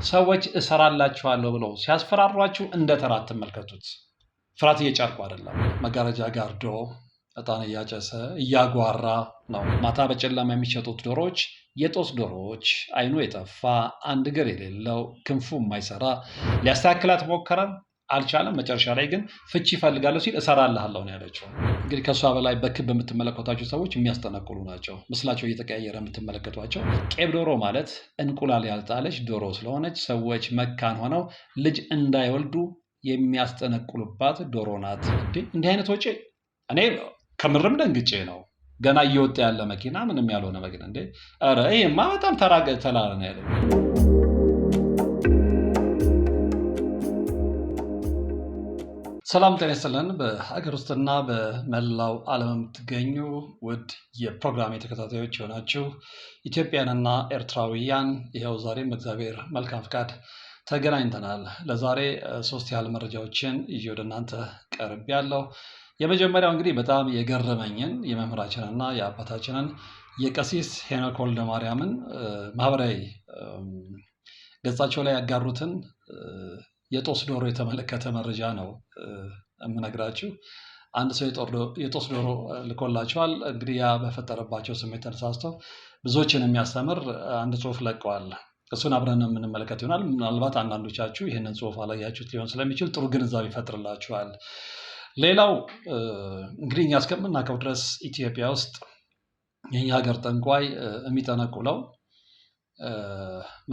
ሰዎች እሰራላችኋለሁ ብለው ሲያስፈራሯችሁ እንደ ተራ አትመልከቱት። ፍርሃት እየጫርኩ አይደለም። መጋረጃ ጋርዶ እጣን እያጨሰ እያጓራ ነው። ማታ በጨለማ የሚሸጡት ዶሮዎች የጦስ ዶሮዎች፣ አይኑ የጠፋ አንድ እግር የሌለው ክንፉ የማይሰራ ሊያስተካክላት ሞከረ፣ አልቻለም። መጨረሻ ላይ ግን ፍቺ ይፈልጋለሁ ሲል እሰራልሃለሁ ነው ያለችው። እንግዲህ ከእሷ በላይ በክብ የምትመለከቷቸው ሰዎች የሚያስጠነቁሉ ናቸው። ምስላቸው እየተቀያየረ የምትመለከቷቸው። ቄብ ዶሮ ማለት እንቁላል ያልጣለች ዶሮ ስለሆነች ሰዎች መካን ሆነው ልጅ እንዳይወልዱ የሚያስጠነቁሉባት ዶሮ ናት። እንዲህ አይነት ወጪ እኔ ከምርም ደንግጬ ነው። ገና እየወጣ ያለ መኪና ምንም ያልሆነ መኪና እንዴ! ኧረ ይሄማ በጣም ተላለ ነው ያለው። ሰላም ጤና ይስጥልን። በሀገር ውስጥና በመላው ዓለም የምትገኙ ውድ የፕሮግራሜ ተከታታዮች የሆናችሁ ኢትዮጵያንና ኤርትራውያን፣ ይኸው ዛሬም እግዚአብሔር መልካም ፍቃድ ተገናኝተናል። ለዛሬ 3 ያህል መረጃዎችን ይዤ ወደ እናንተ ቀርብ ያለው። የመጀመሪያው እንግዲህ በጣም የገረመኝን የመምህራችንና የአባታችንን የቀሲስ ሄኖክ ወልደማርያምን ማህበራዊ ገጻቸው ላይ ያጋሩትን የጦስ ዶሮ የተመለከተ መረጃ ነው የምነግራችሁ። አንድ ሰው የጦስ ዶሮ ልኮላቸዋል። እንግዲህ ያ በፈጠረባቸው ስሜት ተነሳስተው ብዙዎችን የሚያስተምር አንድ ጽሁፍ ለቀዋል። እሱን አብረን የምንመለከት ይሆናል። ምናልባት አንዳንዶቻችሁ ይህንን ጽሁፍ አላያችሁት ሊሆን ስለሚችል ጥሩ ግንዛቤ ይፈጥርላችኋል። ሌላው እንግዲህ እኛ እስከምናውቀው ድረስ ኢትዮጵያ ውስጥ የኛ ሀገር ጠንቋይ የሚጠነቁለው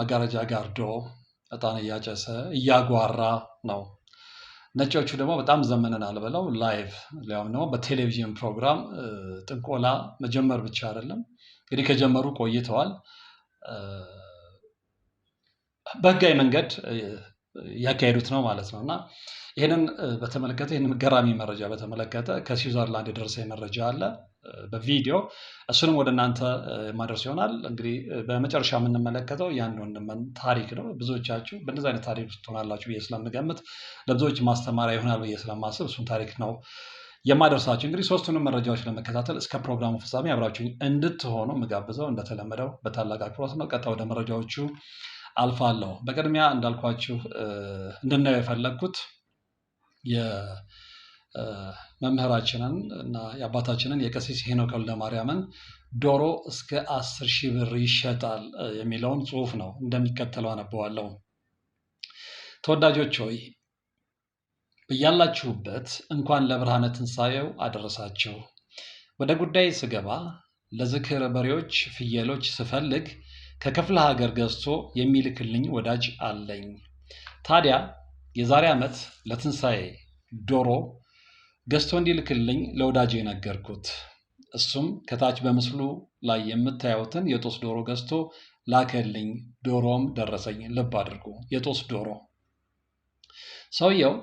መጋረጃ ጋርዶ እጣን እያጨሰ እያጓራ ነው። ነጮቹ ደግሞ በጣም ዘመነናል ብለው ላይቭ ሊያውም ደግሞ በቴሌቪዥን ፕሮግራም ጥንቆላ መጀመር ብቻ አይደለም እንግዲህ ከጀመሩ ቆይተዋል። በህጋዊ መንገድ ያካሄዱት ነው ማለት ነው። እና ይህንን በተመለከተ ይህንን ገራሚ መረጃ በተመለከተ ከስዊዘርላንድ የደረሰኝ መረጃ አለ በቪዲዮ፣ እሱንም ወደ እናንተ ማድረስ ይሆናል። እንግዲህ በመጨረሻ የምንመለከተው ያን ወንድምን ታሪክ ነው። ብዙዎቻችሁ በእንደዚህ አይነት ታሪክ ውስጥ ትሆናላችሁ ብዬ ስለምገምት ለብዙዎች ማስተማሪያ ይሆናል ብዬ ስለማስብ እሱን ታሪክ ነው የማደርሳችሁ። እንግዲህ 3ቱንም መረጃዎች ለመከታተል እስከ ፕሮግራሙ ፍጻሜ አብራችሁ እንድትሆኑ የምጋብዘው እንደተለመደው በታላቅ አክብሮት ነው። ቀጥታ ወደ መረጃዎቹ አልፋለሁ። በቅድሚያ እንዳልኳችሁ እንድናየው የፈለግኩት የመምህራችንን እና የአባታችንን የቀሲስ ሄኖክ ወልደማርያምን ዶሮ እስከ 10,000 ብር ይሸጣል የሚለውን ጽሁፍ ነው። እንደሚከተለው አነበዋለሁ። ተወዳጆች ሆይ በያላችሁበት እንኳን ለብርሃነ ትንሣኤው አደረሳችሁ። ወደ ጉዳይ ስገባ ለዝክር በሬዎች፣ ፍየሎች ስፈልግ ከክፍለ ሀገር ገዝቶ የሚልክልኝ ወዳጅ አለኝ። ታዲያ የዛሬ ዓመት ለትንሣኤ ዶሮ ገዝቶ እንዲልክልኝ ለወዳጅ ነገርኩት። እሱም ከታች በምስሉ ላይ የምታዩትን የጦስ ዶሮ ገዝቶ ላከልኝ። ዶሮም ደረሰኝ። ልብ አድርጉ፣ የጦስ ዶሮ። ሰውየው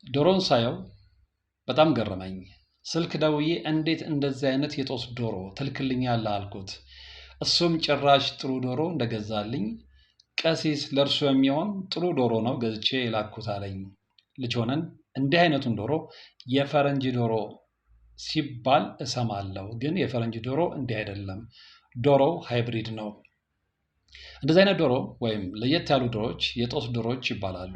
ዶሮን ሳየው በጣም ገረመኝ። ስልክ ደውዬ እንዴት እንደዚህ አይነት የጦስ ዶሮ ትልክልኛለህ አልኩት። እሱም ጭራሽ ጥሩ ዶሮ እንደገዛልኝ፣ ቀሲስ ለእርሱ የሚሆን ጥሩ ዶሮ ነው ገዝቼ የላኩት አለኝ። ልጅ ሆነን እንዲህ አይነቱን ዶሮ የፈረንጅ ዶሮ ሲባል እሰማለሁ፣ ግን የፈረንጅ ዶሮ እንዲህ አይደለም። ዶሮው ሃይብሪድ ነው። እንደዚህ አይነት ዶሮ ወይም ለየት ያሉ ዶሮዎች የጦስ ዶሮዎች ይባላሉ።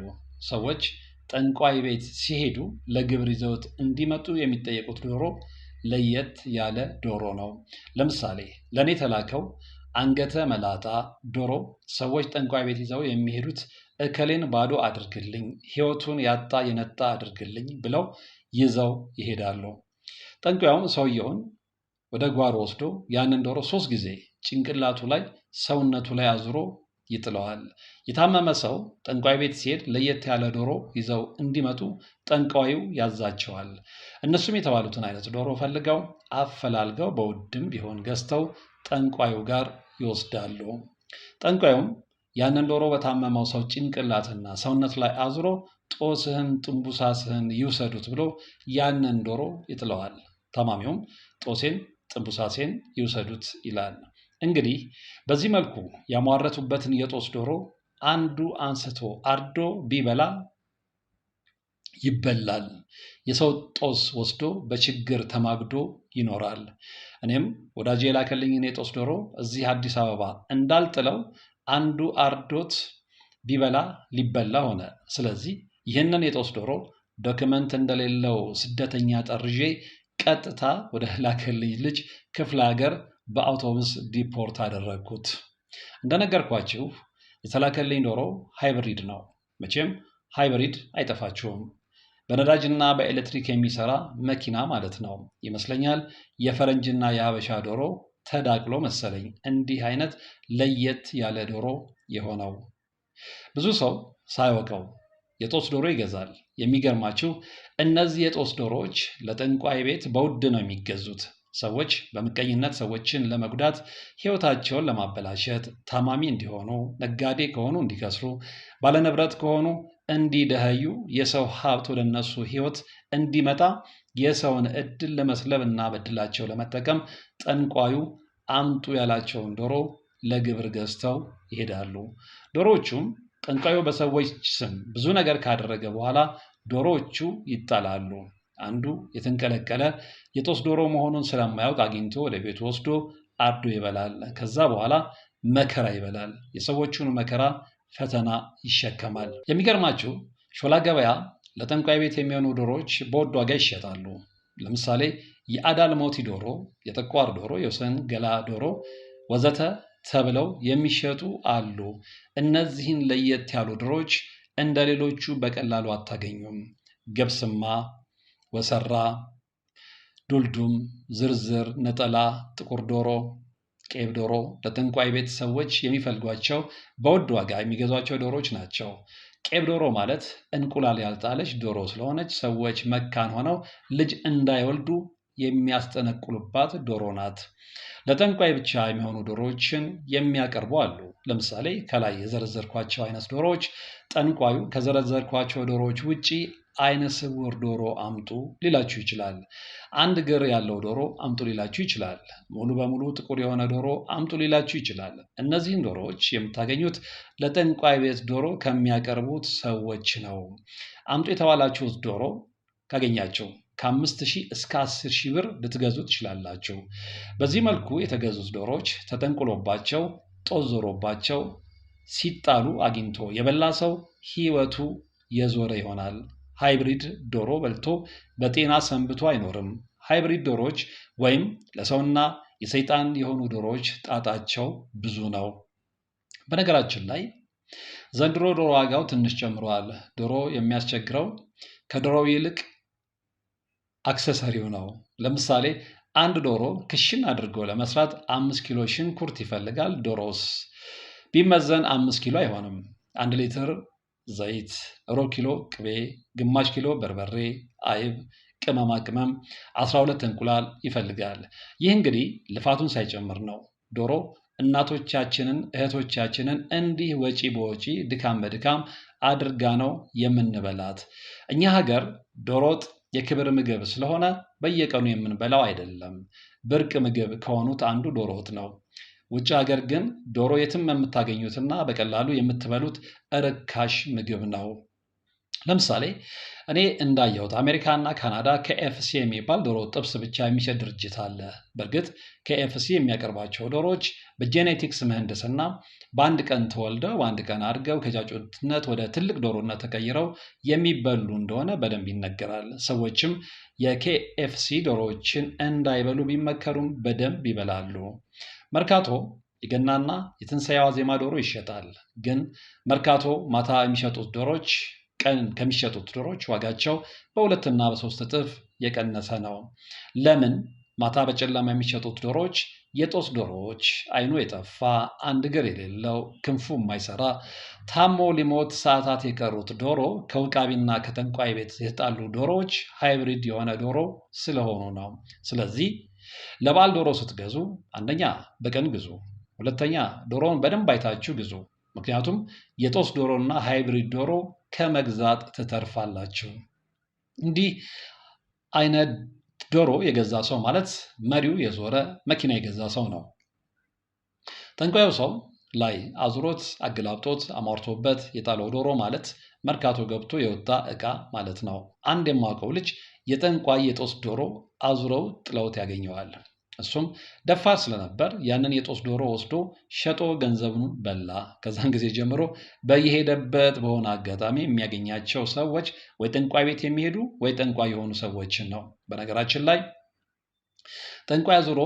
ሰዎች ጠንቋይ ቤት ሲሄዱ ለግብር ይዘውት እንዲመጡ የሚጠየቁት ዶሮ ለየት ያለ ዶሮ ነው። ለምሳሌ ለእኔ ተላከው አንገተ መላጣ ዶሮ ሰዎች ጠንቋይ ቤት ይዘው የሚሄዱት እከሌን ባዶ አድርግልኝ፣ ሕይወቱን ያጣ የነጣ አድርግልኝ ብለው ይዘው ይሄዳሉ። ጠንቋዩም ሰውየውን ወደ ጓሮ ወስዶ ያንን ዶሮ 3 ጊዜ ጭንቅላቱ ላይ ሰውነቱ ላይ አዙሮ ይጥለዋል። የታመመ ሰው ጠንቋይ ቤት ሲሄድ ለየት ያለ ዶሮ ይዘው እንዲመጡ ጠንቋዩ ያዛቸዋል። እነሱም የተባሉትን አይነት ዶሮ ፈልገው አፈላልገው በውድም ቢሆን ገዝተው ጠንቋዩ ጋር ይወስዳሉ። ጠንቋዩም ያንን ዶሮ በታመመው ሰው ጭንቅላትና ሰውነት ላይ አዙሮ ጦስህን ጥንቡሳስህን ይውሰዱት ብሎ ያንን ዶሮ ይጥለዋል። ታማሚውም ጦሴን ጥንቡሳሴን ይውሰዱት ይላል። እንግዲህ በዚህ መልኩ ያሟረቱበትን የጦስ ዶሮ አንዱ አንስቶ አርዶ ቢበላ ይበላል። የሰው ጦስ ወስዶ በችግር ተማግዶ ይኖራል። እኔም ወዳጄ የላከልኝን የጦስ ዶሮ እዚህ አዲስ አበባ እንዳልጥለው አንዱ አርዶት ቢበላ ሊበላ ሆነ። ስለዚህ ይህንን የጦስ ዶሮ ዶክመንት እንደሌለው ስደተኛ ጠርዤ ቀጥታ ወደ ላከልኝ ልጅ ክፍለ ሀገር በአውቶቡስ ዲፖርት አደረግኩት። እንደነገርኳችሁ የተላከልኝ ዶሮ ሃይብሪድ ነው። መቼም ሃይብሪድ አይጠፋችሁም። በነዳጅና በኤሌክትሪክ የሚሰራ መኪና ማለት ነው ይመስለኛል። የፈረንጅና የሀበሻ ዶሮ ተዳቅሎ መሰለኝ እንዲህ አይነት ለየት ያለ ዶሮ የሆነው። ብዙ ሰው ሳያውቀው የጦስ ዶሮ ይገዛል። የሚገርማችሁ እነዚህ የጦስ ዶሮዎች ለጠንቋይ ቤት በውድ ነው የሚገዙት። ሰዎች በምቀኝነት ሰዎችን ለመጉዳት፣ ሕይወታቸውን ለማበላሸት፣ ታማሚ እንዲሆኑ፣ ነጋዴ ከሆኑ እንዲከስሩ፣ ባለንብረት ከሆኑ እንዲደኸዩ፣ የሰው ሀብት ወደ እነሱ ሕይወት እንዲመጣ፣ የሰውን እድል ለመስለብ እና በድላቸው ለመጠቀም ጠንቋዩ አምጡ ያላቸውን ዶሮ ለግብር ገዝተው ይሄዳሉ። ዶሮዎቹም ጠንቋዩ በሰዎች ስም ብዙ ነገር ካደረገ በኋላ ዶሮዎቹ ይጣላሉ። አንዱ የተንቀለቀለ የጦስ ዶሮ መሆኑን ስለማያውቅ አግኝቶ ወደ ቤቱ ወስዶ አርዶ ይበላል። ከዛ በኋላ መከራ ይበላል። የሰዎቹን መከራ ፈተና ይሸከማል። የሚገርማችሁ ሾላ ገበያ ለጠንቋይ ቤት የሚሆኑ ዶሮዎች በውድ ዋጋ ይሸጣሉ። ለምሳሌ የአዳል ሞቲ ዶሮ፣ የጠቋር ዶሮ፣ የወሰን ገላ ዶሮ ወዘተ ተብለው የሚሸጡ አሉ። እነዚህን ለየት ያሉ ዶሮዎች እንደ ሌሎቹ በቀላሉ አታገኙም። ገብስማ፣ ወሰራ፣ ዱልዱም፣ ዝርዝር፣ ነጠላ፣ ጥቁር ዶሮ፣ ቄብ ዶሮ ለጠንቋይ ቤት ሰዎች የሚፈልጓቸው በውድ ዋጋ የሚገዟቸው ዶሮዎች ናቸው። ቄብ ዶሮ ማለት እንቁላል ያልጣለች ዶሮ ስለሆነች ሰዎች መካን ሆነው ልጅ እንዳይወልዱ የሚያስጠነቁሉባት ዶሮ ናት። ለጠንቋይ ብቻ የሚሆኑ ዶሮዎችን የሚያቀርቡ አሉ። ለምሳሌ ከላይ የዘረዘርኳቸው አይነት ዶሮዎች ጠንቋዩ ከዘረዘርኳቸው ዶሮዎች ውጪ አይነ ስውር ዶሮ አምጡ ሊላችሁ ይችላል። አንድ እግር ያለው ዶሮ አምጡ ሊላችሁ ይችላል። ሙሉ በሙሉ ጥቁር የሆነ ዶሮ አምጡ ሊላችሁ ይችላል። እነዚህን ዶሮዎች የምታገኙት ለጠንቋይ ቤት ዶሮ ከሚያቀርቡት ሰዎች ነው። አምጡ የተባላችሁት ዶሮ ካገኛቸው ከ5,000 እስከ 10,000 ብር ልትገዙ ትችላላችሁ። በዚህ መልኩ የተገዙት ዶሮዎች ተጠንቁሎባቸው ጦስ ዞሮባቸው ሲጣሉ አግኝቶ የበላ ሰው ሕይወቱ የዞረ ይሆናል። ሃይብሪድ ዶሮ በልቶ በጤና ሰንብቶ አይኖርም። ሃይብሪድ ዶሮዎች ወይም ለሰውና የሰይጣን የሆኑ ዶሮዎች ጣጣቸው ብዙ ነው። በነገራችን ላይ ዘንድሮ ዶሮ ዋጋው ትንሽ ጨምሯል። ዶሮ የሚያስቸግረው ከዶሮው ይልቅ አክሰሰሪው ነው። ለምሳሌ አንድ ዶሮ ክሽን አድርጎ ለመስራት 5 ኪሎ ሽንኩርት ይፈልጋል። ዶሮስ ቢመዘን 5 ኪሎ አይሆንም። 1 ሊትር ዘይት፣ ሩብ ኪሎ ቅቤ፣ ግማሽ ኪሎ በርበሬ፣ አይብ፣ ቅመማ ቅመም፣ 12 እንቁላል ይፈልጋል። ይህ እንግዲህ ልፋቱን ሳይጨምር ነው። ዶሮ እናቶቻችንን እህቶቻችንን እንዲህ ወጪ በወጪ ድካም በድካም አድርጋ ነው የምንበላት። እኛ ሀገር ዶሮ ወጥ የክብር ምግብ ስለሆነ በየቀኑ የምንበላው አይደለም። ብርቅ ምግብ ከሆኑት አንዱ ዶሮ ወጥ ነው። ውጭ ሀገር ግን ዶሮ የትም የምታገኙትና በቀላሉ የምትበሉት ርካሽ ምግብ ነው። ለምሳሌ እኔ እንዳየሁት አሜሪካና ካናዳ KFC የሚባል ዶሮ ጥብስ ብቻ የሚሸጥ ድርጅት አለ። በእርግጥ KFC የሚያቀርባቸው ዶሮዎች በጄኔቲክስ ምህንድስና በአንድ ቀን ተወልደው በአንድ ቀን አድገው ከጫጩትነት ወደ ትልቅ ዶሮነት ተቀይረው የሚበሉ እንደሆነ በደንብ ይነገራል። ሰዎችም የKFC ዶሮዎችን እንዳይበሉ ቢመከሩም በደንብ ይበላሉ። መርካቶ የገናና የትንሣኤ ዋዜማ ዶሮ ይሸጣል። ግን መርካቶ ማታ የሚሸጡት ዶሮዎች ቀን ከሚሸጡት ዶሮዎች ዋጋቸው በ2 እና በ3 እጥፍ የቀነሰ ነው። ለምን? ማታ በጨለማ የሚሸጡት ዶሮዎች የጦስ ዶሮዎች፣ አይኑ የጠፋ አንድ እግር የሌለው ክንፉ የማይሰራ ታሞ ሊሞት ሰዓታት የቀሩት ዶሮ ከውቃቢና ከጠንቋይ ቤት የተጣሉ ዶሮዎች ሃይብሪድ የሆነ ዶሮ ስለሆኑ ነው። ስለዚህ ለበዓል ዶሮ ስትገዙ አንደኛ በቀን ግዙ፣ ሁለተኛ ዶሮውን በደንብ አይታችሁ ግዙ። ምክንያቱም የጦስ ዶሮና ሃይብሪድ ዶሮ ከመግዛት ትተርፋላችሁ። እንዲህ አይነት ዶሮ የገዛ ሰው ማለት መሪው የዞረ መኪና የገዛ ሰው ነው። ጠንቋዩ ሰው ላይ አዙሮት አገላብጦት አሟርቶበት የጣለው ዶሮ ማለት መርካቶ ገብቶ የወጣ ዕቃ ማለት ነው። አንድ የማውቀው ልጅ የጠንቋይ የጦስ ዶሮ አዙረው ጥለውት ያገኘዋል። እሱም ደፋር ስለነበር ያንን የጦስ ዶሮ ወስዶ ሸጦ ገንዘቡን በላ። ከዛን ጊዜ ጀምሮ በየሄደበት በሆነ አጋጣሚ የሚያገኛቸው ሰዎች ወይ ጠንቋይ ቤት የሚሄዱ ወይ ጠንቋይ የሆኑ ሰዎችን ነው። በነገራችን ላይ ጠንቋይ አዙሮ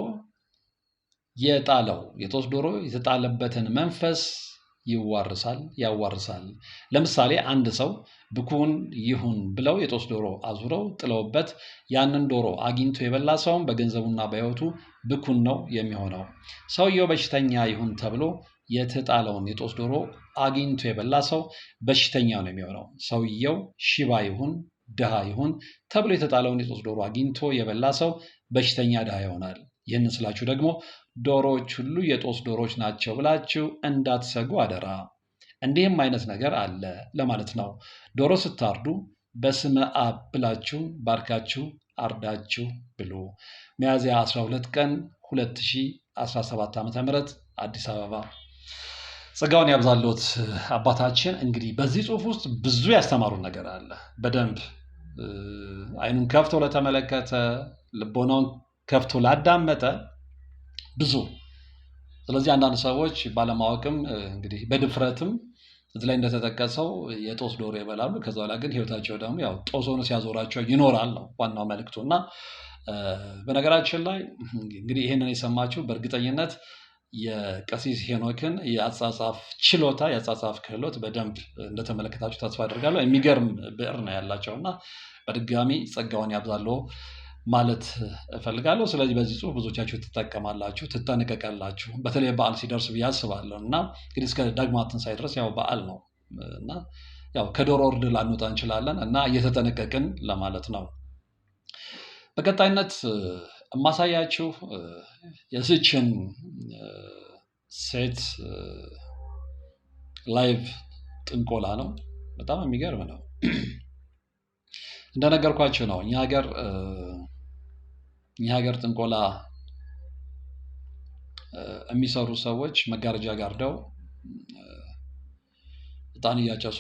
የጣለው የጦስ ዶሮ የተጣለበትን መንፈስ ያዋርሳል። ለምሳሌ አንድ ሰው ብኩን ይሁን ብለው የጦስ ዶሮ አዙረው ጥለውበት ያንን ዶሮ አግኝቶ የበላ ሰውም በገንዘቡና በሕይወቱ ብኩን ነው የሚሆነው። ሰውየው በሽተኛ ይሁን ተብሎ የተጣለውን የጦስ ዶሮ አግኝቶ የበላ ሰው በሽተኛ ነው የሚሆነው። ሰውየው ሽባ ይሁን ድሃ ይሁን ተብሎ የተጣለውን የጦስ ዶሮ አግኝቶ የበላ ሰው በሽተኛ ድሃ ይሆናል። ይህንን ስላችሁ ደግሞ ዶሮዎች ሁሉ የጦስ ዶሮዎች ናቸው ብላችሁ እንዳትሰጉ አደራ። እንዲህም አይነት ነገር አለ ለማለት ነው። ዶሮ ስታርዱ በስመ አብ ብላችሁ ባርካችሁ አርዳችሁ ብሉ። ሚያዝያ 12 ቀን 2017 ዓ.ም አዲስ አበባ። ጸጋውን ያብዛልዎት አባታችን። እንግዲህ በዚህ ጽሑፍ ውስጥ ብዙ ያስተማሩን ነገር አለ። በደንብ አይኑን ከፍቶ ለተመለከተ፣ ልቦናውን ከፍቶ ላዳመጠ ብዙ። ስለዚህ አንዳንድ ሰዎች ባለማወቅም እንግዲህ በድፍረትም እዚህ ላይ እንደተጠቀሰው የጦስ ዶሮ ይበላሉ። ከዛ በኋላ ግን ህይወታቸው ደግሞ ያው ጦስ ሆኖ ሲያዞራቸው ይኖራል ነው ዋናው መልእክቱ። እና በነገራችን ላይ እንግዲህ ይህንን የሰማችሁ በእርግጠኝነት የቀሲስ ሄኖክን የአጻጻፍ ችሎታ የአጻጻፍ ክህሎት በደንብ እንደተመለከታችሁ ተስፋ አድርጋለሁ። የሚገርም ብዕር ነው ያላቸው እና በድጋሚ ጸጋውን ያብዛልዎ ማለት እፈልጋለሁ። ስለዚህ በዚህ ጽሑፍ ብዙዎቻችሁ ትጠቀማላችሁ፣ ትጠነቀቃላችሁ። በተለይ በዓል ሲደርስ ብዬ አስባለሁ እና እንግዲህ እስከ ዳግማ ትንሣኤ ድረስ ያው በዓል ነው እና ያው ከዶሮ እርድ ላንወጣ እንችላለን እና እየተጠነቀቅን ለማለት ነው። በቀጣይነት የማሳያችሁ የዚችን ሴት ላይቭ ጥንቆላ ነው። በጣም የሚገርም ነው። እንደነገርኳችሁ ነው እኛ ሀገር ጥንቆላ የሚሰሩ ሰዎች መጋረጃ ጋርደው እጣን እያጨሱ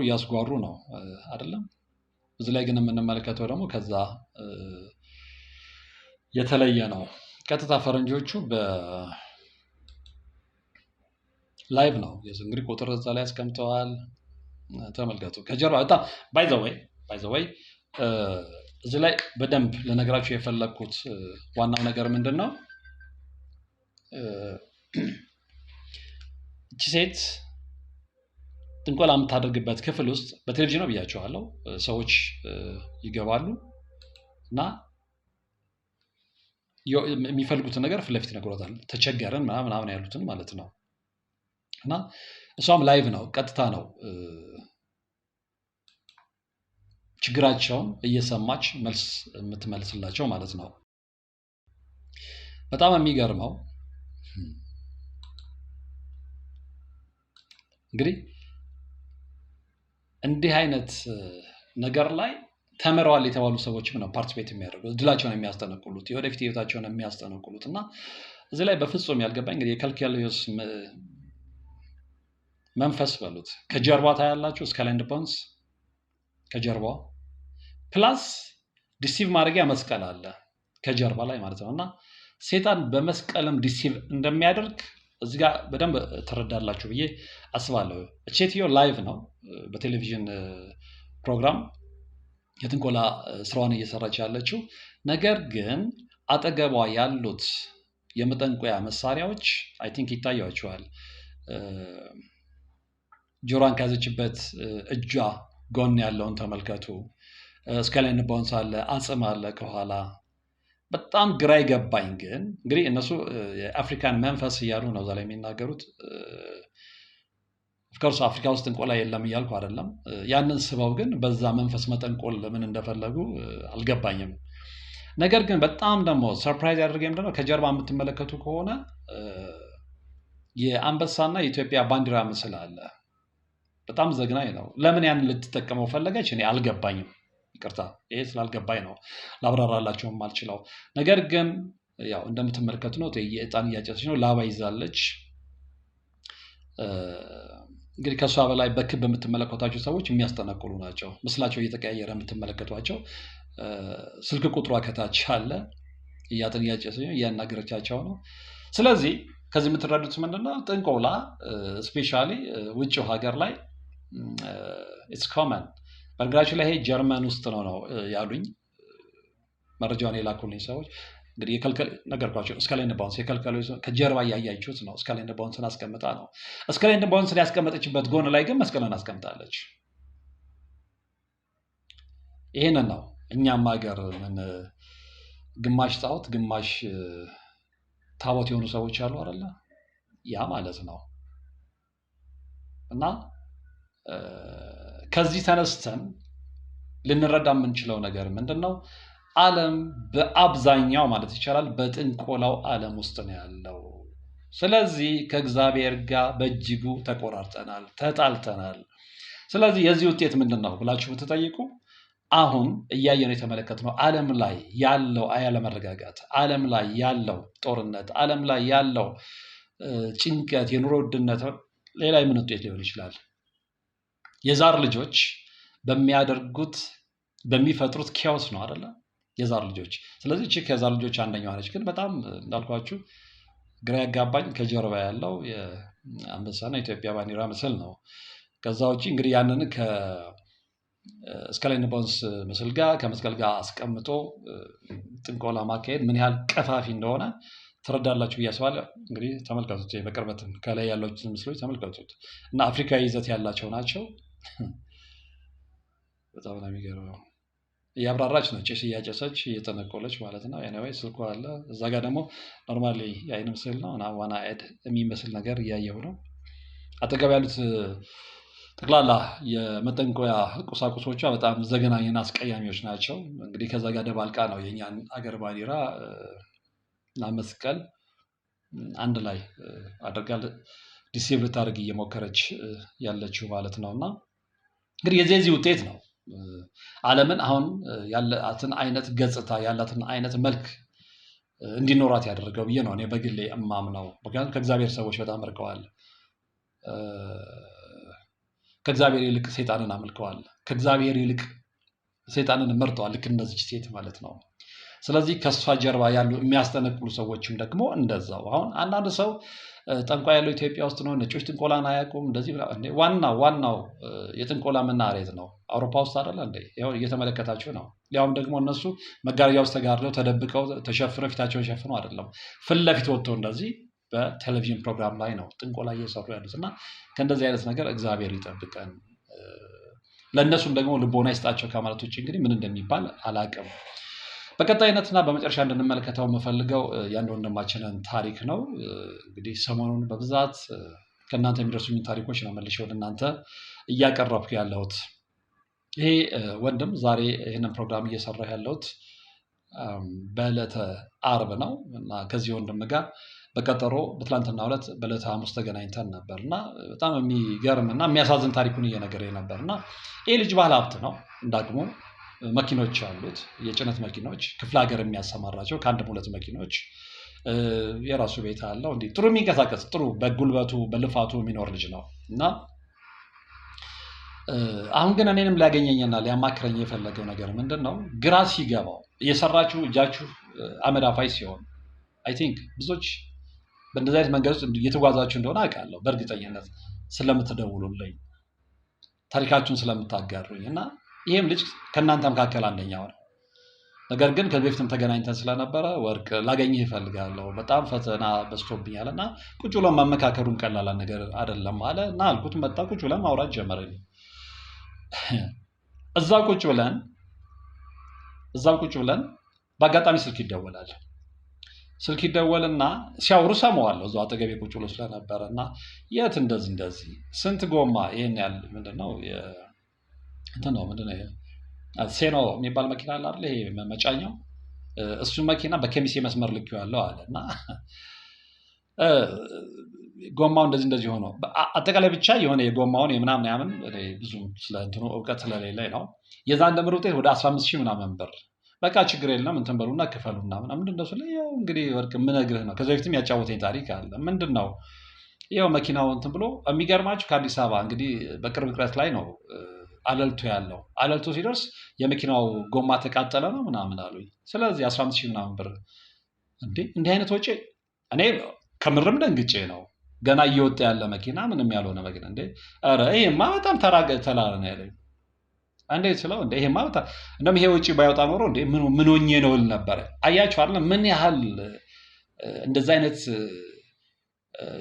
እያስጓሩ ነው አይደለም። እዚህ ላይ ግን የምንመለከተው ደግሞ ከዛ የተለየ ነው። ቀጥታ ፈረንጆቹ በላይቭ ነው እንግዲህ ቁጥር እዛ ላይ አስቀምጠዋል። ተመልከቱ። ከጀርባ በጣም ባይዘወይ እዚህ ላይ በደንብ ለነገራችሁ የፈለግኩት ዋናው ነገር ምንድን ነው? እቺ ሴት ጥንቆላ የምታደርግበት ክፍል ውስጥ በቴሌቪዥን ነው ብያቸዋለሁ። ሰዎች ይገባሉ እና የሚፈልጉትን ነገር ፊት ለፊት ይነግሯታል። ተቸገርን ምናምን ያሉትን ማለት ነው። እና እሷም ላይቭ ነው፣ ቀጥታ ነው ችግራቸውን እየሰማች መልስ የምትመልስላቸው ማለት ነው። በጣም የሚገርመው እንግዲህ እንዲህ አይነት ነገር ላይ ተምረዋል የተባሉ ሰዎችም ነው ፓርቲሲፔት የሚያደርጉት፣ እድላቸውን የሚያስጠነቅሉት፣ የወደፊት ህይወታቸውን የሚያስጠነቅሉት። እና እዚህ ላይ በፍጹም ያልገባኝ እንግዲህ የከልኪዮስ መንፈስ በሉት ከጀርባ ታያላችሁ፣ ስካላንድ ቦንስ ከጀርባ ፕላስ ዲሲቭ ማድረጊያ መስቀል አለ ከጀርባ ላይ ማለት ነው። እና ሴጣን በመስቀልም ዲሲቭ እንደሚያደርግ እዚህ ጋር በደንብ ትረዳላችሁ ብዬ አስባለሁ። ሴትዮ ላይቭ ነው በቴሌቪዥን ፕሮግራም የጥንቆላ ስራዋን እየሰራች ያለችው። ነገር ግን አጠገቧ ያሉት የመጠንቆያ መሳሪያዎች አይ ቲንክ ይታያቸዋል። ጆሮዋን ከያዘችበት እጇ ጎን ያለውን ተመልከቱ። ስካላንድ ቦንስ አለ፣ አጽም አለ ከኋላ። በጣም ግራ ይገባኝ ግን እንግዲህ እነሱ የአፍሪካን መንፈስ እያሉ ነው እዛ ላይ የሚናገሩት። ኦፍኮርስ አፍሪካ ውስጥ ጥንቆላ የለም እያልኩ አይደለም። ያንን ስበው ግን በዛ መንፈስ መጠንቆል ለምን እንደፈለጉ አልገባኝም። ነገር ግን በጣም ደግሞ ሰርፕራይዝ ያደርገኝ ምንድነው ከጀርባ የምትመለከቱ ከሆነ የአንበሳና የኢትዮጵያ ባንዲራ ምስል አለ። በጣም ዘግናኝ ነው። ለምን ያንን ልትጠቀመው ፈለገች? እኔ አልገባኝም። ይቅርታ፣ ይሄ ስላልገባኝ ነው ላብራራላቸውም አልችለው። ነገር ግን ያው እንደምትመለከቱ ነው የዕጣን እያጨሰች ነው፣ ላባ ይዛለች። እንግዲህ ከእሷ በላይ በክብ የምትመለከቷቸው ሰዎች የሚያስጠነቅሉ ናቸው። ምስላቸው እየተቀያየረ የምትመለከቷቸው። ስልክ ቁጥሯ ከታች አለ። እያጨሰ እያናገረቻቸው ነው። ስለዚህ ከዚህ የምትረዱት ምንድነው? ጥንቆላ ስፔሻሊ ውጭው ሀገር ላይ ኢትስ ኮመን። በነገራችን ላይ ይሄ ጀርመን ውስጥ ነው ያሉኝ መረጃውን የላኩልኝ ሰዎች። እንግዲህ የከልከል ነገርኳቸው። ስካላንድ ባውንስ የከልከሉ ከጀርባ እያያችሁት ነው። ስካላንድ ባውንስን አስቀምጣ ነው። ስካላንድ ባውንስን ያስቀመጠችበት ጎን ላይ ግን መስቀልን አስቀምጣለች። ይሄንን ነው እኛም ሀገር ምን ግማሽ ጣዖት ግማሽ ታቦት የሆኑ ሰዎች አሉ አይደለ? ያ ማለት ነው። እና ከዚህ ተነስተን ልንረዳ የምንችለው ነገር ምንድነው? ዓለም በአብዛኛው ማለት ይቻላል በጥንቆላው ዓለም ውስጥ ነው ያለው። ስለዚህ ከእግዚአብሔር ጋር በእጅጉ ተቆራርጠናል፣ ተጣልተናል። ስለዚህ የዚህ ውጤት ምንድን ነው ብላችሁ ብትጠይቁ አሁን እያየነው የተመለከትነው ዓለም ላይ ያለው አለመረጋጋት፣ ዓለም ላይ ያለው ጦርነት፣ ዓለም ላይ ያለው ጭንቀት፣ የኑሮ ውድነት፣ ሌላ የምን ውጤት ሊሆን ይችላል? የዛር ልጆች በሚፈጥሩት ኪያውስ ነው አይደለ? የዛር ልጆች። ስለዚህ እቺ ከዛር ልጆች አንደኛዋ ነች። ግን በጣም እንዳልኳችሁ ግራ ያጋባኝ ከጀርባ ያለው የአንበሳና የኢትዮጵያ ባንዲራ ምስል ነው። ከዛ ውጭ እንግዲህ ያንን ከስካላንድ ባውንስ ምስል ጋር ከመስቀል ጋር አስቀምጦ ጥንቆላ ማካሄድ ምን ያህል ቀፋፊ እንደሆነ ትረዳላችሁ ብዬ አስባለሁ። እንግዲህ ተመልከቱት፣ በቅርበትም ከላይ ያሉትን ምስሎች ተመልከቱት እና አፍሪካዊ ይዘት ያላቸው ናቸው። በጣም ነው የሚገርመው። እያብራራች ነው፣ ጭስ እያጨሰች እየተነቆለች ማለት ነው። ኤኒዌይ ስልኳ አለ እዛ ጋር ደግሞ ኖርማሊ የአይን ምስል ነው እና ዋና ኤድ የሚመስል ነገር እያየሁ ነው። አጠገብ ያሉት ጠቅላላ የመጠንቆያ ቁሳቁሶቿ በጣም ዘገናኝና አስቀያሚዎች ናቸው። እንግዲህ ከዛ ጋር ደባልቃ ነው የኛን አገር ባንዲራ እና መስቀል አንድ ላይ አድርጋ ዲሴብል ልታደርግ እየሞከረች ያለችው ማለት ነው። እና እንግዲህ የዚህ ውጤት ነው ዓለምን አሁን ያላትን አይነት ገጽታ ያላትን አይነት መልክ እንዲኖራት ያደረገው ብዬ ነው እኔ በግሌ እማምነው። ምክንያቱም ከእግዚአብሔር ሰዎች በጣም ርቀዋል። ከእግዚአብሔር ይልቅ ሰይጣንን አመልከዋል። ከእግዚአብሔር ይልቅ ሰይጣንን መርጠዋል። ልክ እንደዚች ሴት ማለት ነው። ስለዚህ ከእሷ ጀርባ ያሉ የሚያስጠነቅሉ ሰዎችም ደግሞ እንደዛው። አሁን አንዳንድ ሰው ጠንቋይ ያለው ኢትዮጵያ ውስጥ ነው፣ ነጮች ጥንቆላን አያውቁም እንደዚህ። ዋናው የጥንቆላ መናኸሪያ ነው አውሮፓ ውስጥ አይደለ እንዴ? ያው እየተመለከታችሁ ነው። ያውም ደግሞ እነሱ መጋረጃ ውስጥ ተጋርደው ተደብቀው ተሸፍነው ፊታቸውን ሸፍነው አይደለም፣ ፊት ለፊት ወጥተው እንደዚህ በቴሌቪዥን ፕሮግራም ላይ ነው ጥንቆላ እየሰሩ ያሉት። እና ከእንደዚህ አይነት ነገር እግዚአብሔር ይጠብቀን፣ ለእነሱም ደግሞ ልቦና ይስጣቸው ከማለት ውጭ እንግዲህ ምን እንደሚባል አላቅም። በቀጣይነትና በመጨረሻ እንድንመለከተው የምፈልገው የአንድ ወንድማችንን ታሪክ ነው። እንግዲህ ሰሞኑን በብዛት ከእናንተ የሚደርሱኝ ታሪኮች ነው መልሼ ወደ እናንተ እያቀረብኩ ያለሁት። ይሄ ወንድም ዛሬ ይህንን ፕሮግራም እየሰራ ያለሁት በዕለተ አርብ ነው እና ከዚህ ወንድም ጋር በቀጠሮ በትላንትና ዕለት በዕለተ ሐሙስ ተገናኝተን ነበር እና በጣም የሚገርም እና የሚያሳዝን ታሪኩን እየነገረኝ ነበር። እና ይህ ልጅ ባለ ሀብት ነው፣ እንዳቅሙ መኪኖች አሉት፣ የጭነት መኪኖች፣ ክፍለ ሀገር የሚያሰማራቸው ከአንድም ሁለት መኪኖች፣ የራሱ ቤት አለው። እንዲህ ጥሩ የሚንቀሳቀስ ጥሩ በጉልበቱ በልፋቱ የሚኖር ልጅ ነው እና አሁን ግን እኔንም ሊያገኘኝና ሊያማክረኝ የፈለገው ነገር ምንድን ነው? ግራ ሲገባው እየሰራችሁ እጃችሁ አመድ አፋይ ሲሆን አይ ቲንክ ብዙዎች በእንደዚህ አይነት መንገድ ውስጥ እየተጓዛችሁ እንደሆነ አውቃለሁ። በእርግጠኝነት ስለምትደውሉልኝ ታሪካችሁን ስለምታጋሩኝ እና ይህም ልጅ ከእናንተ መካከል አንደኛው ነው። ነገር ግን ከዚህ በፊትም ተገናኝተን ስለነበረ ወርቅ ላገኝህ እፈልጋለሁ፣ በጣም ፈተና በዝቶብኛል እና ቁጭ ብለን መመካከሩን ቀላል ነገር አይደለም አለ እና አልኩት። መጣ፣ ቁጭ ብለን ማውራት ጀመርን። እዛው ቁጭ ብለን በአጋጣሚ ስልክ ይደወላል። ስልክ ይደወልና ሲያወሩ ሰማዋለሁ እዛው አጠገቤ ቁጭ ብሎ ስለነበረ እና የት እንደዚህ ስንት ጎማ ይሄን ያህል ምንድነው ሴኖ የሚባል መኪና አለ አይደል? ይሄ መጫኛው እሱ መኪና በከሚሴ መስመር ልኬዋለሁ አለ እና ጎማው እንደዚህ ሆኖ አጠቃላይ ብቻ የሆነ የጎማውን የምናምን ያምን ብዙ ስለ እንትኑ እውቀት ስለሌለኝ ነው። የዛን ደምር ውጤት ወደ 15,000 ምናምን ብር። በቃ ችግር የለም እንትን በሉና ክፈሉና ምናምን እንደሱ ላይ ያው እንግዲህ ወርቅ የምነግርህ ነው። ከዚህ በፊትም ያጫወተኝ ታሪክ አለ። ምንድን ነው ያው መኪናው እንትን ብሎ የሚገርማችሁ ከአዲስ አበባ እንግዲህ በቅርብ ርቀት ላይ ነው አለልቶ ያለው። አለልቶ ሲደርስ የመኪናው ጎማ ተቃጠለ ነው ምናምን አሉኝ። ስለዚህ 15,000 ምናምን ብር እንዲህ አይነት ወጪ እኔ ከምርም ደንግጬ ነው። ገና እየወጣ ያለ መኪና ምንም ያልሆነ መኪና ኧረ ይሄማ በጣም ተላለ ነው ያለኝ። እንዴት ስለው ይሄማ እንደውም ይሄ ወጪ ባይወጣ ኖሮ ምን ሆኜ ነው እል ነበረ። አያችሁ አይደል ምን ያህል እንደዛ አይነት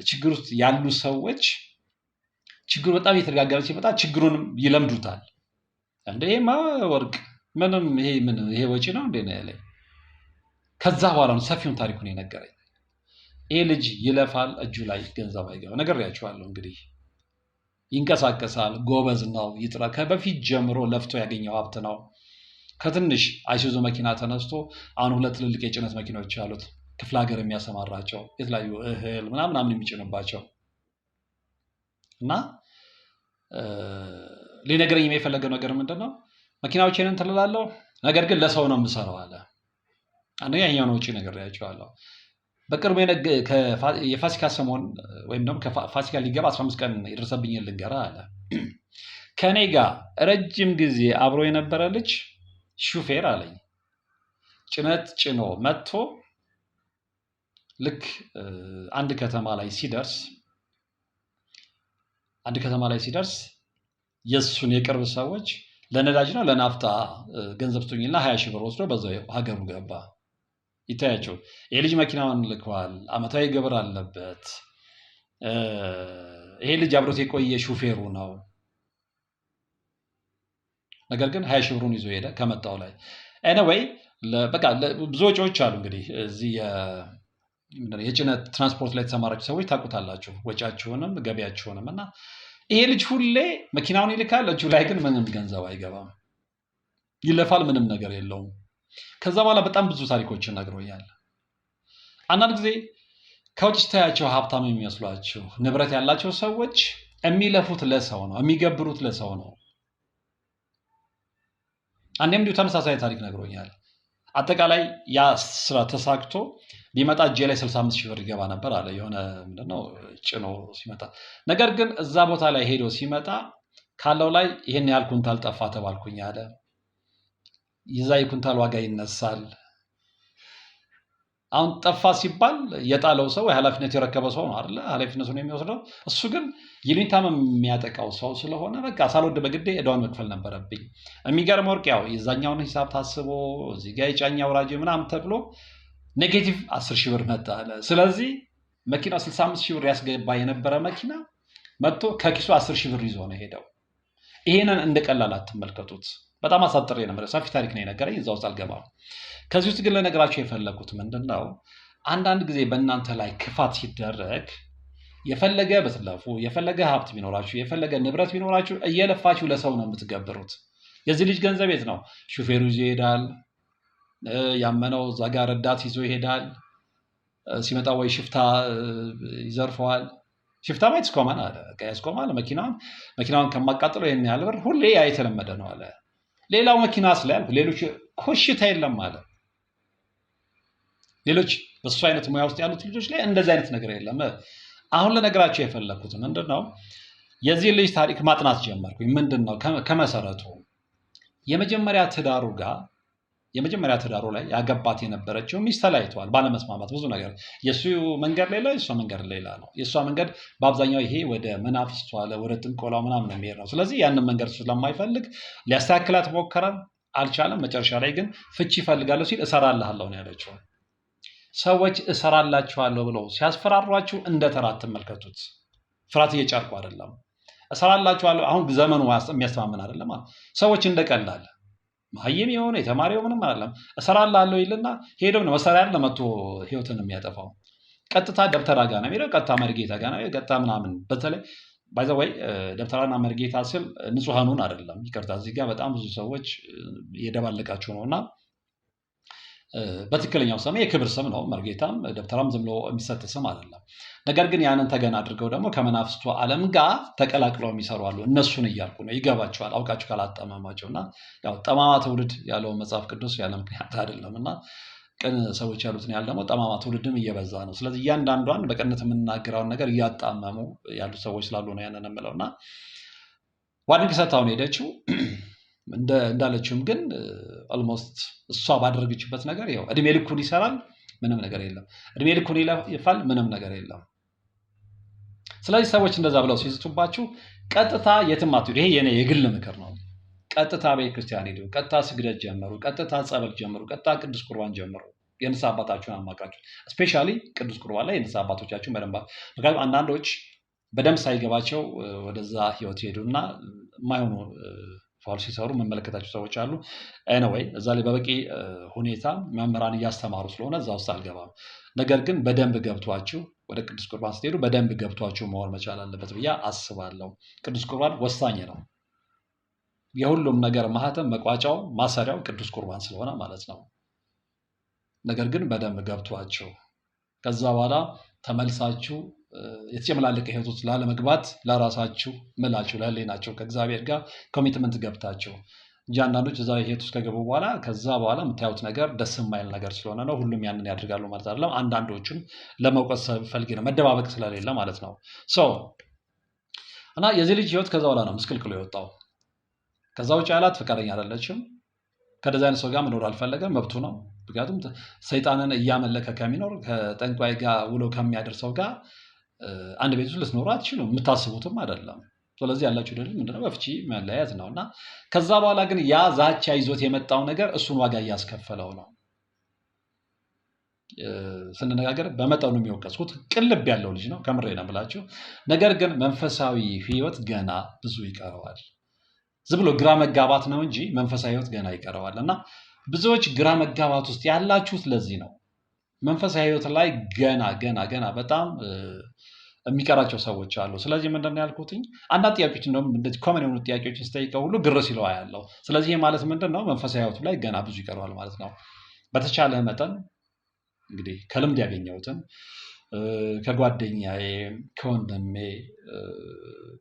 ችግር ውስጥ ያሉ ሰዎች ችግሩ በጣም እየተደጋገመ ሲመጣ ችግሩንም ይለምዱታል። ይሄማ ወርቅ ምንም ይሄ ወጪ ነው ነው ያለኝ። ከዛ በኋላ ነው ሰፊውን ታሪኩን የነገረኝ። ይሄ ልጅ ይለፋል፣ እጁ ላይ ገንዘብ አይገባ። ነግሬያችኋለሁ እንግዲህ ይንቀሳቀሳል፣ ጎበዝ ነው፣ ይጥራል። ከበፊት ጀምሮ ለፍቶ ያገኘው ሀብት ነው። ከትንሽ አይሱዙ መኪና ተነስቶ አሁን 2 ትልልቅ የጭነት መኪናዎች ያሉት ክፍለ ሀገር የሚያሰማራቸው የተለያዩ እህል ምናምን የሚጭንባቸው እና ሊነግረኝ የፈለገው ነገር ምንድን ነው? መኪናዎችን እንትን እላለሁ፣ ነገር ግን ለሰው ነው የምሰራው አለ። አንደኛ ያኛውን ውጪ ነግሬያችኋለሁ። በቅርቡ የፋሲካ ሰሞን ወይም ደግሞ ፋሲካ ሊገባ 15 ቀን የደረሰብኝን ልንገርህ አለ። ከኔ ጋር ረጅም ጊዜ አብሮ የነበረ ልጅ ሹፌር አለኝ ጭነት ጭኖ መጥቶ ልክ አንድ ከተማ ላይ ሲደርስ የእሱን የቅርብ ሰዎች ለነዳጅ ነው ለናፍታ ገንዘብ ስጡኝና 20 ሺህ ብር ወስዶ በዛው ሀገሩ ገባ። ይታያቸው ይሄ ልጅ መኪናውን ልከዋል፣ አመታዊ ግብር አለበት። ይሄ ልጅ አብሮት የቆየ ሹፌሩ ነው። ነገር ግን 20 ሺህ ብሩን ይዞ ሄደ ከመጣው ላይ። ኤኒዌይ በቃ ብዙ ወጪዎች አሉ። እንግዲህ እዚህ የጭነት ትራንስፖርት ላይ የተሰማራችሁ ሰዎች ታውቁታላችሁ፣ ወጪያችሁንም ገቢያችሁንም። እና ይሄ ልጅ ሁሌ መኪናውን ይልካል፣ እጁ ላይ ግን ምንም ገንዘብ አይገባም። ይለፋል፣ ምንም ነገር የለውም። ከዛ በኋላ በጣም ብዙ ታሪኮችን ነግሮኛል። አንዳንድ ጊዜ ከውጭ ስታያቸው ሀብታም የሚመስሏቸው ንብረት ያላቸው ሰዎች የሚለፉት ለሰው ነው፣ የሚገብሩት ለሰው ነው። አንዴም እንዲሁ ተመሳሳይ ታሪክ ነግሮኛል። አጠቃላይ ያ ስራ ተሳክቶ ሊመጣ እጄ ላይ 65 ሺህ ብር ይገባ ነበር አለ። የሆነ ምንድነው ጭኖ ሲመጣ፣ ነገር ግን እዛ ቦታ ላይ ሄዶ ሲመጣ ካለው ላይ ይሄን ያህል ኩንታል ጠፋ ተባልኩኝ አለ። የዛ የኩንታል ዋጋ ይነሳል። አሁን ጠፋ ሲባል የጣለው ሰው ኃላፊነት የረከበ ሰው ነው አይደል? ኃላፊነቱን የሚወስደው እሱ። ግን ይሉኝታም የሚያጠቃው ሰው ስለሆነ በቃ ሳልወድ በግዴ እዳውን መክፈል ነበረብኝ። የሚገርም ወርቅ ያው የዛኛውን ሂሳብ ታስቦ እዚህ ጋር የጫኛ አውራጅ ምናምን ተብሎ ኔጌቲቭ 10 ሺህ ብር መጣ አለ። ስለዚህ መኪናው 65 ሺህ ብር ያስገባ የነበረ መኪና መጥቶ ከኪሱ 10 ሺህ ብር ይዞ ነው ሄደው። ይሄንን እንደቀላል አትመልከቱት። በጣም አሳጥሬ ነበር፣ ሰፊ ታሪክ ነው የነገረኝ፣ እዛ ውስጥ አልገባም። ከዚህ ውስጥ ግን ለነገራችሁ የፈለጉት ምንድነው፣ አንዳንድ ጊዜ በእናንተ ላይ ክፋት ሲደረግ የፈለገ በትለፉ የፈለገ ሀብት ቢኖራችሁ የፈለገ ንብረት ቢኖራችሁ እየለፋችሁ ለሰው ነው የምትገብሩት። የዚህ ልጅ ገንዘብ የት ነው? ሹፌሩ ይዞ ይሄዳል፣ ያመነው እዛ ጋር ረዳት ይዞ ይሄዳል። ሲመጣ ወይ ሽፍታ ይዘርፈዋል። ሽፍታ ማየት ያስቆማል አለ። ያስቆማል መኪናውን ከማቃጠለው ይሄን ያህል ብር ሁሌ ያ የተለመደ ነው አለ። ሌላው መኪና ስላልኩ ሌሎች ኮሽታ የለም አለ። ሌሎች በሱ አይነት ሙያ ውስጥ ያሉት ልጆች ላይ እንደዚህ አይነት ነገር የለም። አሁን ለነገራቸው የፈለኩት ምንድነው፣ የዚህ ልጅ ታሪክ ማጥናት ጀመርኩኝ። ምንድነው ከመሰረቱ የመጀመሪያ ትዳሩ ላይ ያገባት የነበረችው ሚስት ተለያይተዋል ባለመስማማት ብዙ ነገር። የሱ መንገድ ሌላ፣ የሷ መንገድ ሌላ ነው። የሷ መንገድ በአብዛኛው ይሄ ወደ መናፍስቷ ወደ ጥንቆላው ምናምን የሚሄድ ነው። ስለዚህ ያንን መንገድ ስለማይፈልግ ሊያስተካክላት ሞከረ፣ አልቻለም። መጨረሻ ላይ ግን ፍቺ ይፈልጋለሁ ሲል እሰራልሃለሁ ነው ያለችው። ሰዎች እሰራላችኋለሁ ብለው ሲያስፈራሯችሁ እንደ ተራ አትመልከቱት። ፍርሃት እየጫርኩ አይደለም። እሰራላችኋለሁ አሁን ዘመኑ የሚያስተማምን አይደለም። ሰዎች እንደቀላል ማህየም የሆነ የተማሪው ምንም አይደለም። እሰራልሃለሁ ይልና ሄዶ ነው መሳሪያ አይደለም መጥቶ ህይወትን የሚያጠፋው። ቀጥታ ደብተራ ጋር ነው የሚለው፣ ቀጥታ መርጌታ ጋር ነው ቀጥታ ምናምን። በተለይ ባይዘወይ ደብተራና መርጌታ ስል ንጹሃኑን አይደለም፣ ይቅርታ። እዚህ ጋር በጣም ብዙ ሰዎች የደባለቃቸው ነውና በትክክለኛው ስም የክብር ስም ነው። መርጌታም ደብተራም ዝም ብሎ የሚሰጥ ስም አይደለም። ነገር ግን ያንን ተገን አድርገው ደግሞ ከመናፍስቱ ዓለም ጋር ተቀላቅለው የሚሰሩ አሉ። እነሱን እያልኩ ነው፣ ይገባቸዋል አውቃችሁ ካላጠመማቸው። እና ያው ጠማማ ትውልድ ያለው መጽሐፍ ቅዱስ ያለ ምክንያት አይደለም። እና ቅን ሰዎች ያሉትን ያህል ደግሞ ጠማማ ትውልድም እየበዛ ነው። ስለዚህ እያንዳንዷን በቅንነት የምንናገረውን ነገር እያጣመሙ ያሉ ሰዎች ስላሉ ነው ያንን የምለው። እና ዋድንቅ ሰታውን ሄደችው እንዳለችውም ግን ኦልሞስት እሷ ባደረገችበት ነገር ያው እድሜ ልኩን ይሰራል፣ ምንም ነገር የለም። እድሜ ልኩን ይለፋል፣ ምንም ነገር የለም። ስለዚህ ሰዎች እንደዛ ብለው ሲዝቱባችሁ ቀጥታ የትም አትሄዱ። ይሄ የኔ የግል ምክር ነው። ቀጥታ ቤተክርስቲያን ሄዱ፣ ቀጥታ ስግደት ጀምሩ፣ ቀጥታ ጸበል ጀምሩ፣ ቀጥታ ቅዱስ ቁርባን ጀምሩ። የንስሐ አባታችሁን አማክራችሁ፣ ስፔሻሊ ቅዱስ ቁርባን ላይ የንስሐ አባቶቻችሁን በደንብ ምክንያቱም አንዳንዶች በደንብ ሳይገባቸው ወደዛ ህይወት ሄዱና የማይሆኑ ፋውል ሲሰሩ መመለከታቸው ሰዎች አሉ። ኤኒዌይ እዛ ላይ በበቂ ሁኔታ መምህራን እያስተማሩ ስለሆነ እዛ ውስጥ አልገባም። ነገር ግን በደንብ ገብቷችሁ ወደ ቅዱስ ቁርባን ስትሄዱ በደንብ ገብቷችሁ መሆን መቻል አለበት ብዬ አስባለሁ። ቅዱስ ቁርባን ወሳኝ ነው። የሁሉም ነገር ማህተም፣ መቋጫው፣ ማሰሪያው ቅዱስ ቁርባን ስለሆነ ማለት ነው። ነገር ግን በደንብ ገብቷችሁ ከዛ በኋላ ተመልሳችሁ የተጨመላለቀ ህይወት ውስጥ ላለመግባት ለራሳችሁ ምላችሁ ለህሊናችሁ ከእግዚአብሔር ጋር ኮሚትመንት ገብታችሁ እንጂ አንዳንዶች እዛ ህይወት ውስጥ ከገቡ በኋላ ከዛ በኋላ የምታዩት ነገር ደስ የማይል ነገር ስለሆነ ነው። ሁሉም ያንን ያደርጋሉ ማለት አይደለም። አንዳንዶቹም ለመውቀስ ፈልጌ ነው፣ መደባበቅ ስለሌለ ማለት ነው። እና የዚህ ልጅ ህይወት ከዛ በኋላ ነው ምስቅልቅሎ የወጣው። ከዛ ውጭ ያላት ፈቃደኛ አይደለችም። ከደዛ አይነት ሰው ጋር መኖር አልፈለገም፣ መብቱ ነው። ምክንያቱም ሰይጣንን እያመለከ ከሚኖር ከጠንቋይ ጋር ውሎ ከሚያደርሰው ጋር አንድ ቤት ውስጥ ልትኖሩ አትችሉም፣ የምታስቡትም አይደለም። ስለዚህ ያላችሁ ድል ምንድነው? በፍቺ መለያየት ነው። እና ከዛ በኋላ ግን ያ ዛቻ ይዞት የመጣው ነገር እሱን ዋጋ እያስከፈለው ነው። ስንነጋገር በመጠኑ የሚወቀስኩት ቅልብ ያለው ልጅ ነው፣ ከምሬ ነው ብላችሁ። ነገር ግን መንፈሳዊ ህይወት ገና ብዙ ይቀረዋል። ዝም ብሎ ግራ መጋባት ነው እንጂ መንፈሳዊ ህይወት ገና ይቀረዋል። እና ብዙዎች ግራ መጋባት ውስጥ ያላችሁት ለዚህ ነው። መንፈሳዊ ህይወት ላይ ገና በጣም የሚቀራቸው ሰዎች አሉ። ስለዚህ ምንድነው ያልኩትኝ አንዳንድ ጥያቄዎች እንደውም እንደዚህ ኮመን የሆኑ ጥያቄዎችን ስጠይቀው ሁሉ ግር ሲለው ያለው። ስለዚህ ይሄ ማለት ምንድነው መንፈሳዊ ህይወቱ ላይ ገና ብዙ ይቀረዋል ማለት ነው። በተቻለ መጠን እንግዲህ ከልምድ ያገኘሁትን ከጓደኛዬ ከወንድሜ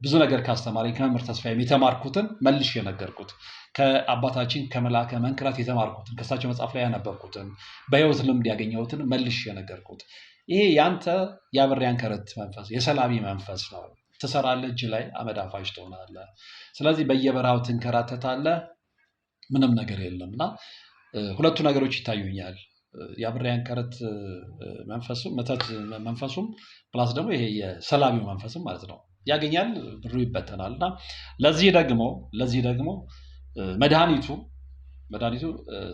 ብዙ ነገር ካስተማረኝ ከመምህር ተስፋዬም የተማርኩትን መልሼ የነገርኩት ከአባታችን ከመልአከ መንክራት የተማርኩትን ከእሳቸው መጽሐፍ ላይ ያነበብኩትን በህይወት ልምድ ያገኘሁትን መልሼ የነገርኩት። ይሄ ያንተ የአብሬ አንከረት መንፈስ የሰላቢ መንፈስ ነው። ትሰራለህ፣ እጅ ላይ አመድ አፋሽ ትሆናለህ። ስለዚህ በየበረሃው ትንከራተታለህ፣ ምንም ነገር የለም። እና ሁለቱ ነገሮች ይታዩኛል። የአብሬ አንከረት መንፈሱም መተት መንፈሱም ፕላስ ደግሞ ይሄ የሰላቢው መንፈስም ማለት ነው ያገኛል፣ ብሩ ይበተናል። እና ለዚህ ደግሞ መድኃኒቱ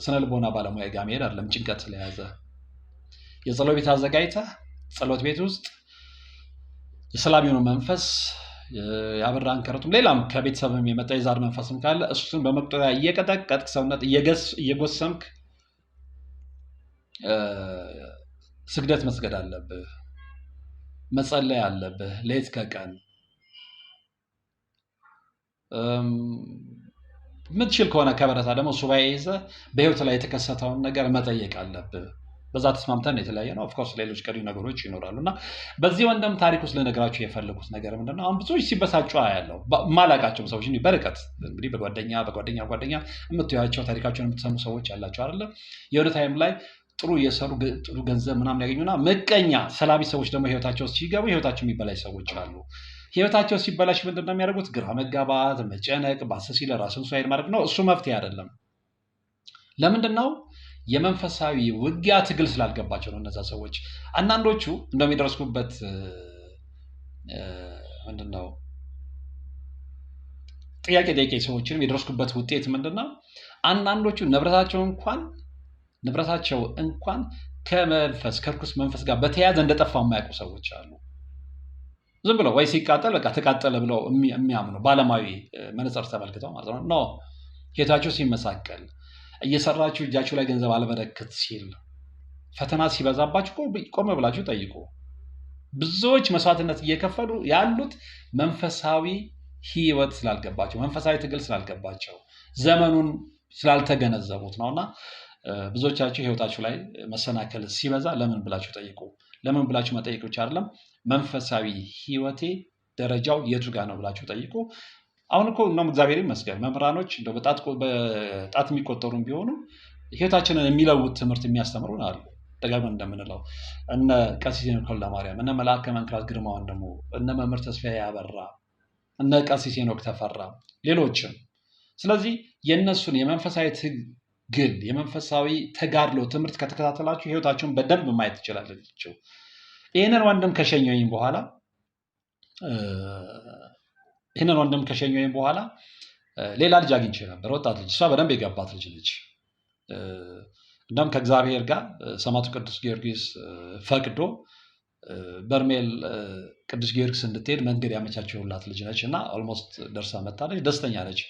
ስነ ልቦና ባለሙያ ጋር መሄድ አይደለም። ጭንቀት ስለያዘ የጸሎት ቤት አዘጋጅተህ ጸሎት ቤት ውስጥ የሰላቢውን መንፈስ የአብሬ አንከረቱም ሌላም ከቤተሰብም የመጣ የዛር መንፈስም ካለ እሱን በመቁጠሪያ እየቀጠቀጥክ ሰውነት እየጎሰምክ ስግደት መስገድ አለብህ፣ መጸለይ አለብህ ሌት ከቀን። ምትችል ከሆነ ከበረታ ደግሞ ሱባኤ ይዘህ በህይወት ላይ የተከሰተውን ነገር መጠየቅ አለብህ። በዛ ተስማምተን የተለያየ ነው። ኦፍኮርስ ሌሎች ቀሪ ነገሮች ይኖራሉ። እና በዚህ ወንድም ታሪክ ውስጥ ልነግራችሁ የፈለጉት ነገር ምንድነው? አሁን ብዙዎች ሲበሳጩ ያለው ማላቃቸው ሰዎች በርቀት እንግዲህ በጓደኛ የምትያቸው ታሪካቸውን የምትሰሙ ሰዎች ያላቸው አይደለ? የሆነ ታይም ላይ ጥሩ እየሰሩ ጥሩ ገንዘብ ምናምን ያገኙና ምቀኛ ሰላቢ ሰዎች ደግሞ ህይወታቸው ሲገቡ ህይወታቸው የሚበላሽ ሰዎች አሉ። ህይወታቸው ሲበላሽ ምንድነው የሚያደርጉት? ግራ መጋባት፣ መጨነቅ፣ ባሰሲ ለራስን ሱሳይድ ማድረግ ነው። እሱ መፍትሄ አይደለም። ለምንድን ነው? የመንፈሳዊ ውጊያ ትግል ስላልገባቸው ነው። እነዛ ሰዎች አንዳንዶቹ እንደሚደርስኩበት ምንድነው ጥያቄ ጠይቄ ሰዎችንም የደረስኩበት ውጤት ምንድነው? አንዳንዶቹ ንብረታቸው እንኳን ከርኩስ መንፈስ ጋር በተያያዘ እንደጠፋ የማያውቁ ሰዎች አሉ። ዝም ብለው ወይ ሲቃጠል በቃ ተቃጠለ ብለው የሚያምኑ ባለማዊ መነጽር ተመልክተው ማለት ነው። ኖ ጌታቸው ሲመሳቀል እየሰራችሁ እጃችሁ ላይ ገንዘብ አልበረክት ሲል ፈተና ሲበዛባችሁ ቆም ብላችሁ ጠይቁ። ብዙዎች መስዋዕትነት እየከፈሉ ያሉት መንፈሳዊ ህይወት ስላልገባቸው፣ መንፈሳዊ ትግል ስላልገባቸው፣ ዘመኑን ስላልተገነዘቡት ነውና ብዙዎቻችሁ ህይወታችሁ ላይ መሰናከል ሲበዛ ለምን ብላችሁ ጠይቁ። ለምን ብላችሁ መጠየቅ ብቻ አይደለም፣ መንፈሳዊ ህይወቴ ደረጃው የቱ ጋር ነው ብላችሁ ጠይቁ። አሁን እኮ እናም እግዚአብሔር ይመስገን መምህራኖች እንደው በጣት የሚቆጠሩም ቢሆኑ ህይወታችንን የሚለውጥ ትምህርት የሚያስተምሩን አሉ። ደጋግመን እንደምንለው እነ ቀሲስ ሄኖክ ወልደማርያም፣ እነ መልአከ መንክራት ግርማ ወንድሙ፣ እነ መምህር ተስፋዬ ያበራ፣ እነ ቀሲስ ሄኖክ ተፈራ፣ ሌሎችም። ስለዚህ የእነሱን የመንፈሳዊ ግን የመንፈሳዊ ተጋድሎ ትምህርት ከተከታተላችሁ ህይወታችሁን በደንብ ማየት ትችላላችሁ። ይህንን ወንድም ከሸኘኝ በኋላ ሌላ ልጅ አግኝቼ ነበር፣ ወጣት ልጅ። እሷ በደንብ የገባት ልጅ ነች። እንደውም ከእግዚአብሔር ጋር ሰማዕቱ ቅዱስ ጊዮርጊስ ፈቅዶ በርሜል ቅዱስ ጊዮርጊስ እንድትሄድ መንገድ ያመቻቸውላት ልጅ ነች እና ኦልሞስት ደርሳ መጣለች። ደስተኛ ነች።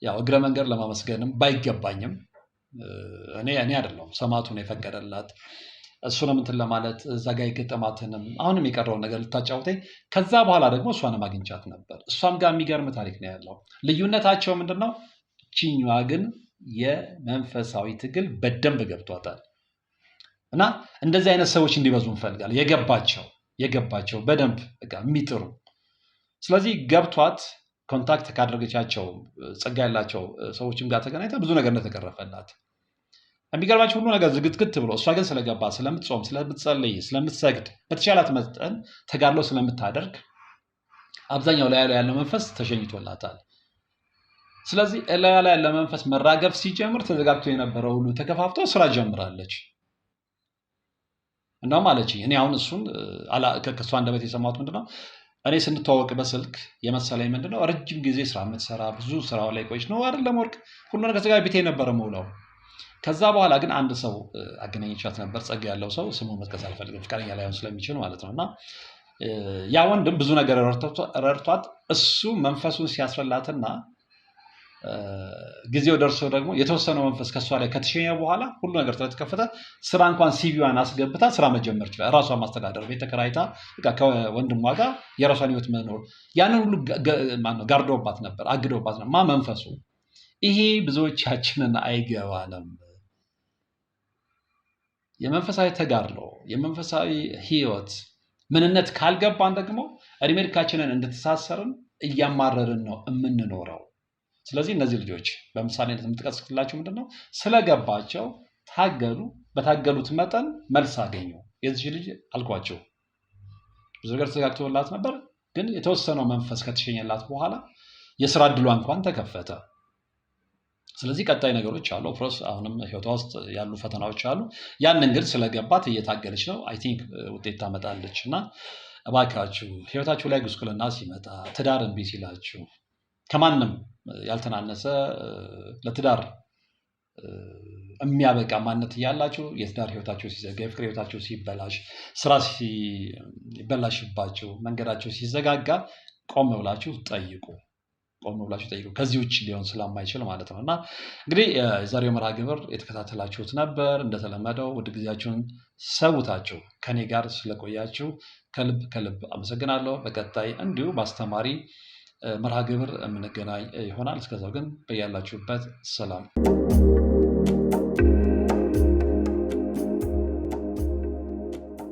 ያው እግረ መንገድ ለማመስገንም ባይገባኝም እኔ አይደለሁም ሰማዕቱን የፈቀደላት እሱንም እንትን ለማለት እዛ ጋ የገጠማትንም አሁንም የቀረውን ነገር ልታጫውተኝ። ከዛ በኋላ ደግሞ እሷንም አግኝቻት ነበር። እሷም ጋር የሚገርም ታሪክ ነው ያለው። ልዩነታቸው ምንድነው? ቺኛዋ ግን የመንፈሳዊ ትግል በደንብ ገብቷታል እና እንደዚህ አይነት ሰዎች እንዲበዙ እንፈልጋለን። የገባቸው በደንብ የሚጥሩ። ስለዚህ ገብቷት ኮንታክት ካደረገቻቸው ጸጋ ያላቸው ሰዎችም ጋር ተገናኝታ ብዙ ነገር እንደተቀረፈላት የሚገርማቸው ሁሉ ነገር ዝግትግት ብሎ፣ እሷ ግን ስለገባ ስለምትጾም፣ ስለምትጸልይ፣ ስለምትሰግድ፣ በተቻላት መጠን ተጋድሎ ስለምታደርግ አብዛኛው ላይ ያለው መንፈስ ተሸኝቶላታል። ስለዚህ ላይ ያለ መንፈስ መራገፍ ሲጀምር ተዘጋግቶ የነበረው ሁሉ ተከፋፍቶ ስራ ጀምራለች። እንደውም አለችኝ፣ እኔ አሁን እሱን ከእሷ አንደበት የሰማሁት ምንድነው፣ እኔ ስንተዋወቅ በስልክ የመሰለኝ ምንድነው ረጅም ጊዜ ስራ የምትሰራ ብዙ ስራው ላይ ቆይች ነው አይደለም ወርቅ ሁሉ ነገር ከዛ ቤቴ ነበረ መውለው። ከዛ በኋላ ግን አንድ ሰው አገናኝቻት ነበር፣ ጸጋ ያለው ሰው፣ ስሙ መጥቀስ አልፈልግም ፍቃደኛ ላይሆን ስለሚችል ማለት ነው። እና ያ ወንድም ብዙ ነገር ረድቷት እሱ መንፈሱን ሲያስፈላትና ጊዜው ደርሶ ደግሞ የተወሰነው መንፈስ ከሷ ላይ ከተሸኘ በኋላ ሁሉ ነገር ስለተከፈተ ስራ እንኳን ሲቪዋን አስገብታ ስራ መጀመር ይችላል። ራሷን ማስተዳደር፣ ቤት ተከራይታ ከወንድሟ ጋር የራሷን ህይወት መኖር፣ ያንን ሁሉ ጋርዶባት ነበር፣ አግዶባት ነበር መንፈሱ። ይሄ ብዙዎቻችንን አይገባንም። የመንፈሳዊ ተጋድሎ የመንፈሳዊ ህይወት ምንነት ካልገባን ደግሞ እድሜ ልካችንን እንድትሳሰርን እያማረርን ነው የምንኖረው። ስለዚህ እነዚህ ልጆች በምሳሌነት የምትቀስላቸው ምንድነው? ስለገባቸው ታገሉ፣ በታገሉት መጠን መልስ አገኙ። የዚህ ልጅ አልኳቸው ብዙ ነገር ተዘጋግቶላት ነበር፣ ግን የተወሰነው መንፈስ ከተሸኘላት በኋላ የስራ እድሏ እንኳን ተከፈተ። ስለዚህ ቀጣይ ነገሮች አሉ። ኦፍኮርስ አሁንም ህይወቷ ውስጥ ያሉ ፈተናዎች አሉ። ያንን ግን ስለገባት እየታገለች ነው። አይ ቲንክ ውጤት ታመጣለች። እና እባካችሁ ህይወታችሁ ላይ ጉስቁልና ሲመጣ፣ ትዳር እምቢ ሲላችሁ፣ ከማንም ያልተናነሰ ለትዳር የሚያበቃ ማንነት እያላችሁ የትዳር ህይወታችሁ ሲዘጋ፣ የፍቅር ህይወታችሁ ሲበላሽ፣ ስራ ሲበላሽባችሁ፣ መንገዳችሁ ሲዘጋጋ ቆም ብላችሁ ጠይቁ። ከዚህ ውጭ ሊሆን ስለማይችል ማለት ነው። እና እንግዲህ የዛሬው መርሃ ግብር የተከታተላችሁት ነበር። እንደተለመደው ውድ ጊዜያችሁን ሰውታችሁ ከኔ ጋር ስለቆያችሁ ከልብ አመሰግናለሁ። በቀጣይ እንዲሁ በአስተማሪ መርሃ ግብር የምንገናኝ ይሆናል። እስከዛው ግን በያላችሁበት ሰላም